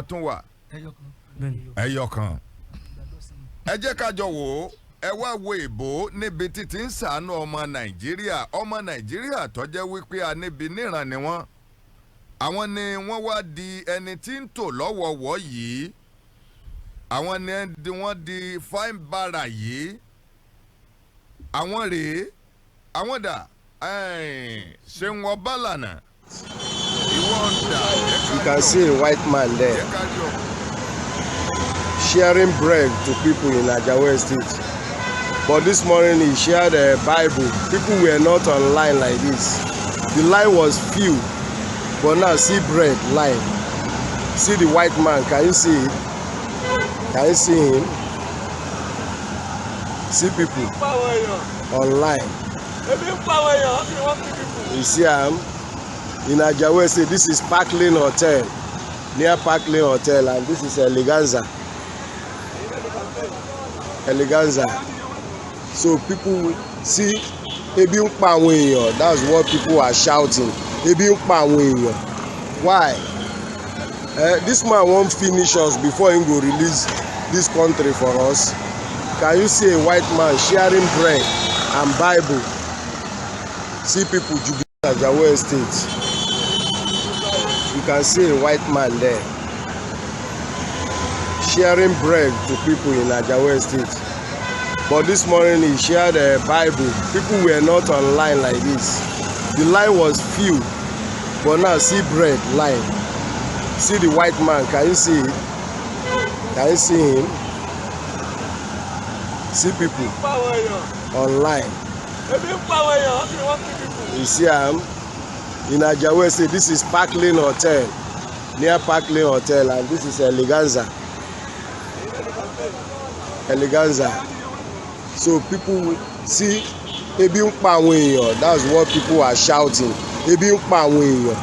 tún wà ẹyọ kan ẹ jẹ́ ká jọ wò ó ẹ wá wo ìbò níbi títí ń ṣàánú ọmọ nàìjíríà tó jẹ́ wípé a níbi níran ni wọ́n àwọn ni wọ́n wá di ẹni tí ń tò lọ́wọ́wọ́ yìí àwọn ni wọ́n di fine bara yìí àwọn rèé àwọn dà ṣé wọ́n bá lànà. You can see a white man there sharing bread to people in Ajawa State. But this morning he shared a Bible. People were not online like this. The line was few, but now see bread line. See the white man. Can you see it? Can you see him? See people online. You see him? In Ajawa State, this is Parkland Hotel, near Parkland Hotel, and this is Eleganza. So people see ebi ń pa àwọn èèyàn. That's what people are shouting. Ebi ń pa àwọn èèyàn. Why? This man won't finish us before he go release this country for us. Can you see a white man sharing bread and Bible? See people jubilating Ajawa State. You can see a white man there sharing bread to people in Ajawa State. But this morning he shared a Bible. People were not online like this. The line was few, but now see bread line. See the white man. Can you see it? Can you see him? See people online. You see him? In Ajawa State, this is Parkland Hotel, near Parkland Hotel, and this is Eleganza. So people see ebi ń pa àwọn èèyàn. That's what people are shouting. Ebi ń pa àwọn èèyàn.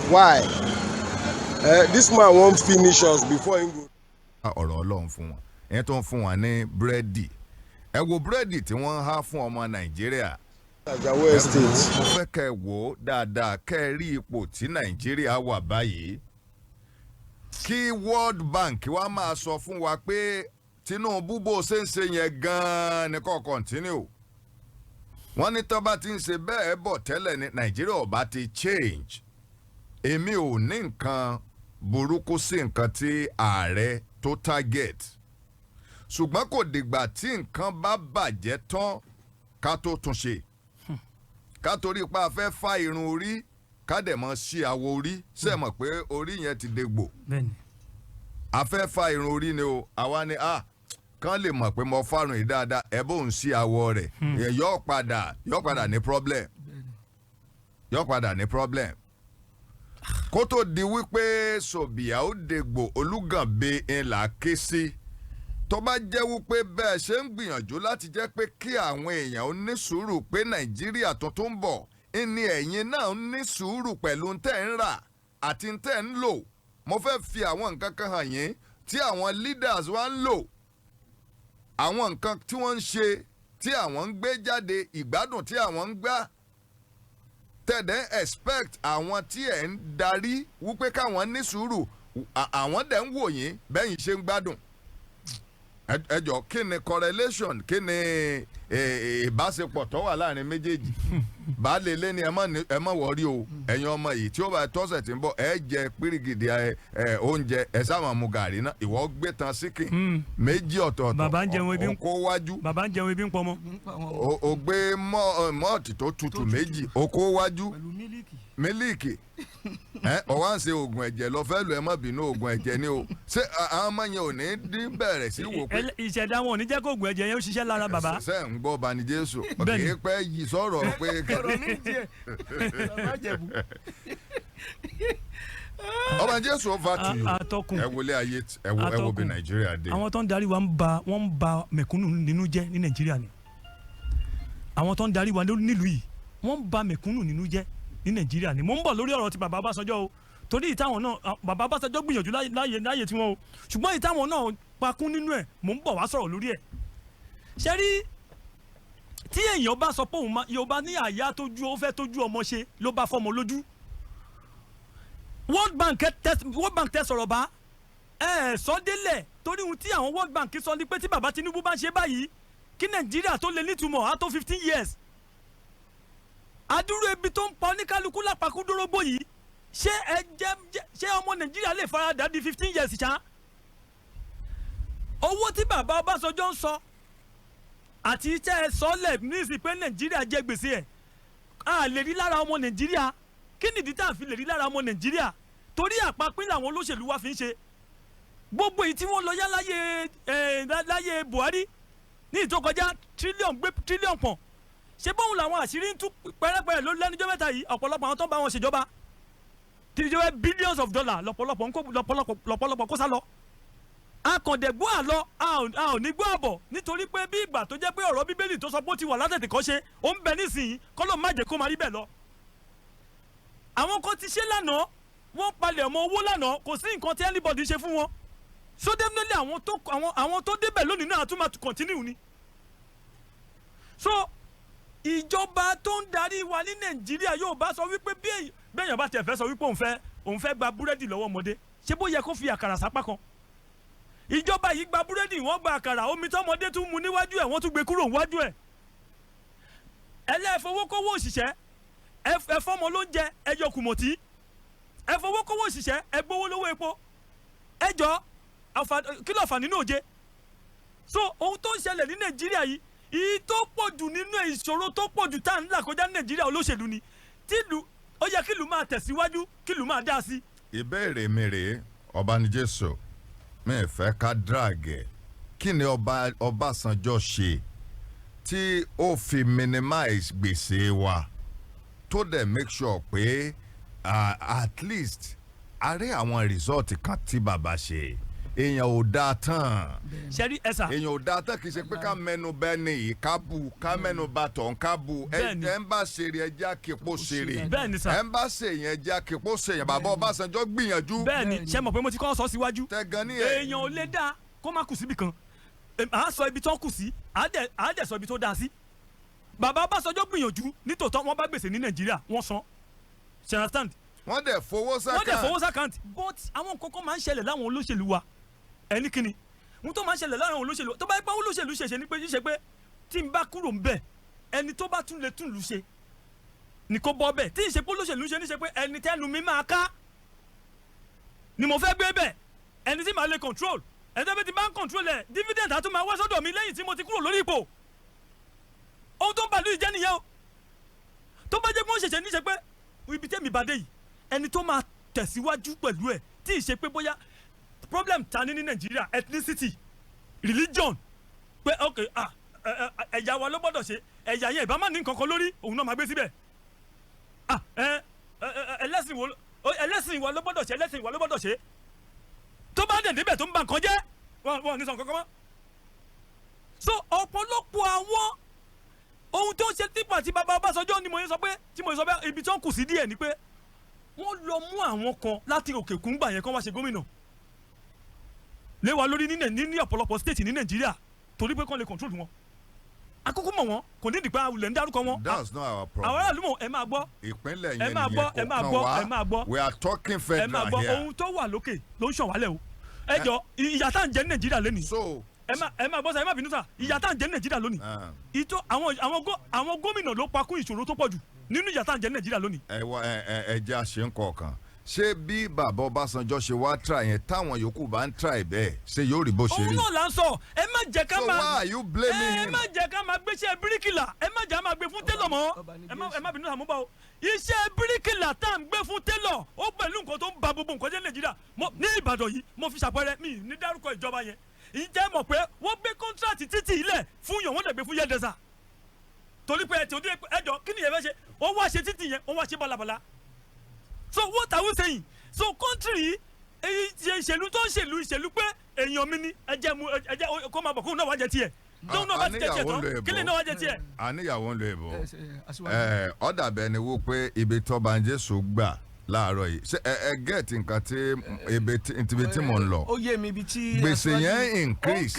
Why? This man won't finish us before he go. ọ̀rọ̀ Ọlọ́run fún wọn ẹ̀ tó ń fún wọn ní búrẹ́dì ẹ wo búrẹ́dì tí wọ́n ń há fún ọmọ Nàìjíríà. Ajawa State. mo fẹ́ kẹ́ ẹ wò ó dáadáa kẹ́ ẹ rí ipò tí Nàìjíríà wà báyìí kí World Bank wá máa sọ fún wa pé Tinubu bó ṣe ń ṣe yẹn gan-an ní kò continue wọ́n ní tó bá ti ń ṣe bẹ́ẹ̀ bọ̀ tẹ́lẹ̀ ní Nàìjíríà ò bá ti change èmi ò ní nǹkan burúkú sí nǹkan tí ààrẹ tó target ṣùgbọ́n kò dìgbà tí nǹkan bá bàjẹ́ tán ká tó tún ṣe ká torí pa afẹ́ fa irun orí ká dẹ̀ mọ́ sí àwọ̀ orí ṣe mọ̀ pé orí yẹn ti dégbò afẹ́ fa irun orí ni o àwa ni kán lè mọ̀ pé mo fárun yìí dáadáa ẹ bó ń sí àwọ̀ rẹ̀ yóò padà ní problem kó tó di wípé sòbìà ó dégbò olúgànbe ńlá ké sí tó bá jẹ́ wípé bẹ́ẹ̀ ṣe ń gbìyànjú láti jẹ́ pé kí àwọn èèyàn ó ní sùúrù pé Nàìjíríà tuntun ń bọ̀ ní ẹ̀yin náà ń ní sùúrù pẹ̀lú tẹ́ ń rà àti tẹ́ ń lò mo fẹ́ fi àwọn nǹkan kan hàn yín tí àwọn leaders wa ń lò àwọn nǹkan tí wọ́n ń ṣe tí àwọn ń gbé jáde ìgbádùn tí àwọn ń gbà tẹ̀dẹ̀ expect àwọn tí ẹ̀ ń darí wípé káwọn ní sùúrù àwọn dẹ̀ ń wò yín bẹ́yìn ṣe ń gbádùn ẹ jọ̀ọ́ kí ni correlation kí ni ìbáṣepọ̀ tó wà láàrin méjèèjì baálé ilé ni ẹ má wọrí o ẹ̀yin ọmọ yìí tí ó bá tọ́sẹ̀ tí ń bọ̀ ẹ jẹ pírígìdì oúnjẹ ẹ sáwọn mu gàrí náà ìwọ gbé tan síkìn méjì ọ̀tọ̀ọ̀tọ̀ bàbá ń jẹun ebi ń kó wájú bàbá ń jẹun ebi ń pọmọ. o gbé mọ́ọ̀tì tó tutù méjì o kó wájú mílíìkì ọwọ́ à ń ṣe oògùn ẹ̀jẹ̀ lọ fẹ́ lu ẹ má bínú oògùn ẹ̀jẹ̀ ni o ṣé àwọn ọmọ yẹn ò ní dín bẹ̀rẹ̀ sí wò pé. ìṣẹ̀dá wọn ò ní jẹ́ kó oògùn ẹ̀jẹ̀ yẹn ó ṣiṣẹ́ lára bàbá. ṣe ń gbọ́ bani Jésù kì í pẹ́ yìí sọ̀rọ̀ pé. ọba Jésù ọba tù yìí ẹ wọlé ayé ẹ wo bí Nàìjíríà dé. àwọn tó ń darí wa wọ́n ń ba mẹ̀kúnnù nínú jẹ́ ní Nàìjíríà ni àwọn tó ń darí wa nílùú yìí wọ́n ń ba mẹ̀kúnnù nínú jẹ́ ní Nàìjíríà ni mo ń bọ̀ lórí ọ̀rọ̀ ti bàbá Ọbásanjọ́ o torí ìtàwọn náà bàbá Ọbásanjọ́ gbìyànjú láyè tiwọn o ṣùgbọ́n ìtàwọn náà pakún nínú ẹ̀ mo ń bọ̀ wá sọ̀rọ̀ lórí ẹ̀ ṣe rí tí èèyàn bá sọ pé òun Yorùbá ní àyà tójú ó fẹ́ tójú ọmọ ṣe ló bá fọmọ lójú World Bank tẹ sọ̀rọ̀ bá sọ délẹ̀ torí ohun tí àwọn World Bank sọ ni pé tí bàbá Tinubu bá ń ṣe báyìí kí Nàìjíríà tó lè nítumọ̀ á tó 15 years. adúrú ebi tó ń pa oníkálukú lápakúndórógbó yìí ṣé ọmọ Nàìjíríà lè faradà di 15 years ṣá. owó tí bàbá Ọbásanjọ́ ń sọ àti iṣẹ́ ẹ sọ́lẹ̀ nísìsiyìí pé Nàìjíríà jẹ gbèsè ẹ̀ a lè rí lára ọmọ Nàìjíríà. kí nìdí tá a fi lè rí lára ọmọ Nàìjíríà torí àpapín làwọn olóṣèlú wa fi ń ṣe. gbogbo èyí tí wọ́n lọ yá láyé Buhari ní ìtòkọjá tírílíọ̀n pọ̀n ṣé bóun làwọn àṣírí ń tú pẹ́rẹ́pẹ́rẹ́ ló lẹ́nujọ́ mẹ́ta yìí ọ̀pọ̀lọpọ̀ àwọn tó ń bá wọn ṣèjọba tíjọba billions of dollars lọ́pọ̀lọpọ̀ kó sá lọ. akọ̀dẹ̀gbọ́ àlọ́ a ò ní gbọ́ àbọ̀ nítorí pé bí ìgbà tó jẹ́ pé ọ̀rọ̀ Bíbélì tó sọ pé ó ti wà látètè kọ́ ṣe ó ń bẹ nísìnyí kọ́lọ́ má jẹ́ kó máa rí bẹ́ẹ̀ lọ. àwọn kan ti ṣe lánàá wọ́n palẹ̀ ọmọ owó lánàá kò sí nǹkan tí anybody ṣe fún wọn so definitely àwọn tó débẹ̀ lónìí náà tún máa continue ni. so ìjọba tó ń darí wa ní Nàìjíríà yóò bá sọ wípé bí èèyàn bá tiẹ̀ fẹ́ sọ wípé òun fẹ́ gba búrẹ́dì lọ́wọ́ ọmọdé ṣé bó yẹ kó fi àkàrà sápá kan. ìjọba yìí gba búrẹ́dì wọ́n gba àkàrà omi tọ́mọdé tún mu níwájú ẹ̀ wọ́n tún gbé kúrò níwájú ẹ̀. ẹlẹ́fowókówó òṣìṣẹ́ ẹfọmọ ló ń jẹ ẹyọ kùmọ̀tì ẹfowókówó òṣìṣẹ́ ẹgbówó lówó epo ẹjọ́ kí ló fà nínú òye. so ohun tó ń ṣẹlẹ̀ ní Nàìjíríà yìí ìyí tó pọ̀ jù nínú ìṣòro tó pọ̀ jù tá à ń là kọjá ní Nàìjíríà olóṣèlú ni tìlú ó yẹ kílùú máa tẹ̀síwájú kílùú máa dá sí. ìbéèrè mi rèé Ọbánijésù mi ì fẹ́ ká dragẹ̀ kí ni Ọbásanjọ́ ṣe tí ó fi minimize gbèsè wa tó dẹ̀ make sure pé at least a rí àwọn result kan tí bàbá ṣe èèyàn ò dáa tán. sẹ́rí ẹ̀sà. èèyàn ò dáa tán kì í ṣe pé ká mẹ́nu bẹ́ẹ̀ ni yìí ká bu ká mẹ́nu bá tọ̀ ń ká bu ẹ̀ ń bá ṣeré ẹjẹ́ àkèpọ̀ ṣeré bẹ́ẹ̀ni sà. ẹ̀ ń bá ṣèyàn ẹjẹ́ àkèpọ̀ ṣèyàn bàbá Ọbásanjọ́ gbìyànjú. bẹ́ẹ̀ni ṣe mọ̀ pé mo ti kọ́ sọ síwájú. tẹ̀gàn ni ẹ̀. èèyàn ò lè dá kó má kù síbi kan à á sọ ibi tó kù sí à á dẹ̀ sọ ibi tó dáa sí. bàbá Ọbásanjọ́ gbìyànjú nítòótọ́ wọ́n bá gbèsè ní Nàìjíríà wọ́n san ṣe understand. wọ́n dẹ̀ fowó sákàǹtì but àwọn nǹkan kan máa ń ṣẹlẹ̀ láwọn olóṣèlú wa ẹni kíni ohun tó máa ń ṣẹlẹ̀ láwọn olóṣèlú tó bá yẹ pé olóṣèlú ṣẹṣẹ ní pé ṣíṣe pé tí n bá kúrò ń bẹ̀ ẹni tó bá tún lè tún lù ṣe ni kò bọ́ bẹ̀ tí ìṣe pé olóṣèlú ṣe ní ṣe pé ẹni tẹ́nu mi máa ká ni mo fẹ́ gbé bẹ̀ ẹni tí màá lè control ẹni tó bá ti bá ń control ẹ̀ dividend àtún máa wá sọ́dọ̀ mi lẹ́yìn tí mo ti kúrò lórí ipò ohun tó ń bàlú ìjẹ́ nìyẹn o tó bá jẹ́ pé wọ́n ṣẹ̀ṣẹ̀ ní ṣe pé ibi tẹ́mi bá dé yìí ẹni tó máa tẹ̀síwájú pẹ̀lú ẹ̀ tí ìṣe pé bóyá problem ta ní Nàìjíríà ethnicity religion pé ok ẹ̀yà wa ló gbọ́dọ̀ ṣe ẹ̀yà yẹn ìbá má ní nǹkan kan lórí òun náà máa gbé síbẹ̀ ẹlẹ́sìn wa ló gbọ́dọ̀ ṣe ẹlẹ́sìn wa ló gbọ́dọ̀ ṣe tó bá dẹ̀ débẹ̀ tó ń ba nǹkan jẹ́ wọn ní sọ nǹkan kan mọ́. so ọ̀pọ̀lọpọ̀ àwọn ohun tó ń ṣe típò àti bàbá Ọbásanjọ́ ni mo sọ pé ibi tó ń kù sí díẹ̀ ni pé wọ́n lọ mú àwọn kan láti òkè kúngbà yẹn kán wá ṣe gómìnà léwa lórí ní ọ̀pọ̀lọpọ̀ state ní Nàìjíríà torí pé kán lè control wọn akókó mọ̀ wọn kò ní ìdìpá awulẹ̀ ń dárúkọ wọn. that's not our problem. àwọn aráàlú mọ̀ ẹ máa gbọ́. ìpínlẹ̀ yẹn nìyẹn kò kàn wá we are talking federal here. ẹ máa gbọ́ ohun tó wà lókè ló ń ṣàn wálẹ̀ o ẹ jọ ìyà tá à ń jẹ ní Nàìjíríà lónìí. so ẹ máa gbọ́ sá ẹ má bínú sá ìyà tá à ń jẹ ní Nàìjíríà lónìí. ìtọ́ àwọn gómìnà ló pa kún ìṣòro tó pọ̀ jù nínú ìyà tá à ń jẹ ní Nàìjíríà lónìí. ẹ jẹ́ àṣẹ ń kọ̀ọ̀kan ṣé bí bàbá Ọbásanjọ́ ṣe wá try yẹn táwọn yòókù bá ń try bẹ́ẹ̀ ṣé yóò rí bó ṣe rí. òun náà là ń sọ ẹ má jẹ́ ká máa so why are you blaming him. ẹ má jẹ́ ká máa gbéṣẹ́ bíríkìlà ẹ má jẹ́ ká máa gbé fún télọ̀ mọ́ ẹ má bínú àmúbá o iṣẹ́ bíríkìlà tá à ń gbé fún télọ̀ ó pẹ̀lú nǹkan tó ń ba gbogbo nǹkan jẹ́ Nàìjíríà ní Ìbàdàn yìí mo fi ṣàpẹẹrẹ mi ní dárúkọ ìjọba yẹn ìjẹ́ mọ̀ pé wọ́n gbé kọ́ńtrátì títì ilẹ̀ fún yàn wọ́n dẹ̀ gbé fún yẹ́dẹ́sà torí pé ẹjọ́ kí ni yẹn fẹ́ ṣe wọ́n wá ṣe títì yẹn wọ́n wá ṣe balabala so what are we saying so country ìṣèlú tó ń ìṣèlú pé èèyàn mi ni ẹjẹ kó máa bọ̀ kóun náà wá jẹ tiẹ̀ tóun náà bá ti jẹ tiẹ̀ tán kí lè náà wá jẹ tiẹ̀. àníyàwó ń lo èbó ọ̀dà bẹ́ẹ̀ ni wó pé ibi tó bá ń Jésù gbà láàárọ̀ yìí ṣe ẹ gẹ́ẹ̀tì nǹkan tí ibi tí mò ń lọ ó yé mi ibi tí gbèsè yẹn increase.